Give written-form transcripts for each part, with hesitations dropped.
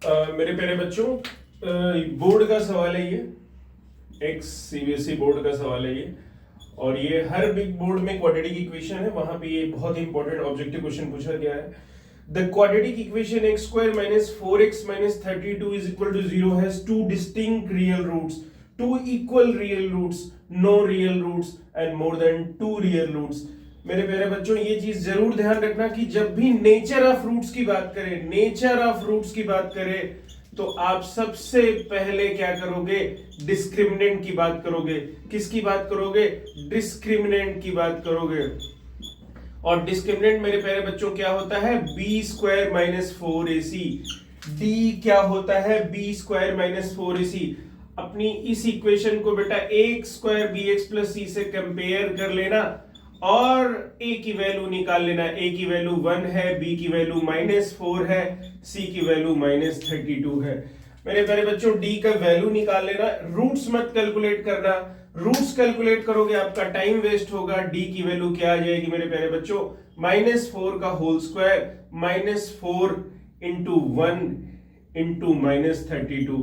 मेरे प्यारे बच्चों, बोर्ड का सवाल है ये। एक्स सीबीएसई बोर्ड का सवाल है ये। और ये हर बिग बोर्ड में क्वाड्रेटिक इक्वेशन है, वहां पे ये बहुत ही इंपॉर्टेंट ऑब्जेक्टिव क्वेश्चन पूछा गया है। The quadratic equation x square minus 4x minus 32 is equal to 0 has two distinct real roots, two equal real roots, no real roots and more than two real roots. मेरे प्यारे बच्चों, ये चीज जरूर ध्यान रखना कि जब भी नेचर ऑफ रूट्स की बात करें, नेचर ऑफ रूट्स की बात करें, तो आप सबसे पहले क्या करोगे? डिस्क्रिमिनेंट की बात करोगे। किसकी बात करोगे? डिस्क्रिमिनेंट की बात करोगे। और डिस्क्रिमिनेंट मेरे प्यारे बच्चों क्या होता है? B square minus 4ac। D क्या होता है? B square minus 4ac। अपनी इस इक्वेशन को बेटा एक square B x plus C से कंपेयर कर लेना और a की वैल्यू निकाल लेना। a की वैल्यू 1 है, b की वैल्यू -4 है, c की वैल्यू -32 है। मेरे प्यारे बच्चों, d का वैल्यू निकाल लेना, रूट्स मत कैलकुलेट करना। रूट्स कैलकुलेट करोगे आपका टाइम वेस्ट होगा। d की वैल्यू क्या आ जाएगी मेरे प्यारे बच्चों? -4 का होल स्क्वायर, -4 इंटू 1 इंटू -32।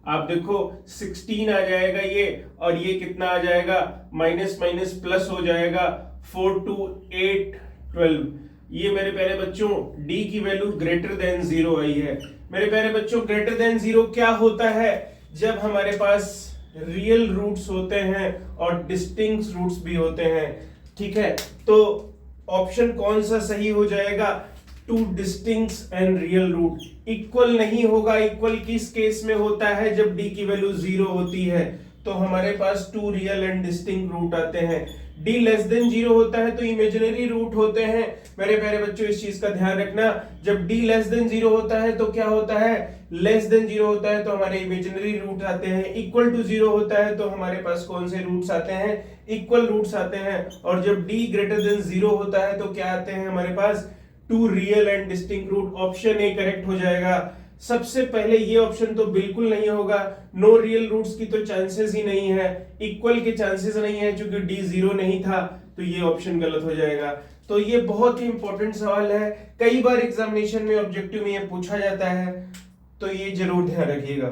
आप देखो 16 आ जाएगा ये, और ये कितना आ जाएगा? माइनस माइनस प्लस हो जाएगा, 4 2 8 12। ये मेरे प्यारे बच्चों d की वैल्यू ग्रेटर देन 0 आई है। मेरे प्यारे बच्चों, ग्रेटर देन 0 क्या होता है? जब हमारे पास रियल रूट्स होते हैं और डिस्टिंक्ट रूट्स भी होते हैं। ठीक है, तो ऑप्शन कौन सा सही हो जाएगा? Two distinct and real root. Equal नहीं होगा। इक्वल किस केस में होता है? जब d की वैल्यू 0 होती है, तो हमारे पास two real and distinct root आते हैं। d लेस देन 0 होता है तो इमेजिनरी रूट होते हैं। मेरे प्यारे बच्चों, इस चीज का ध्यान रखना। जब d लेस देन 0 होता है तो क्या होता है? लेस देन 0 होता है तो हमारे इमेजिनरी रूट आते हैं। इक्वल टू 0 होता है तो हमारे पास कौन से रूट्स आते हैं? इक्वल रूट्स आते हैं। और जब d ग्रेटर देन 0 होता है तो क्या आते हैं हमारे पास? Two real and distinct root. Option A correct हो जाएगा। सबसे पहले ये ऑप्शन तो बिल्कुल नहीं होगा। नो रियल रूट्स की तो चांसेस ही नहीं है, इक्वल के चांसेस नहीं है, क्योंकि डी 0 नहीं था, तो ये ऑप्शन गलत हो जाएगा। तो ये बहुत ही इंपॉर्टेंट सवाल है, कई बार एग्जामिनेशन में ऑब्जेक्टिव में ये पूछा जाता है, तो ये जरूर ध्यान रखिएगा।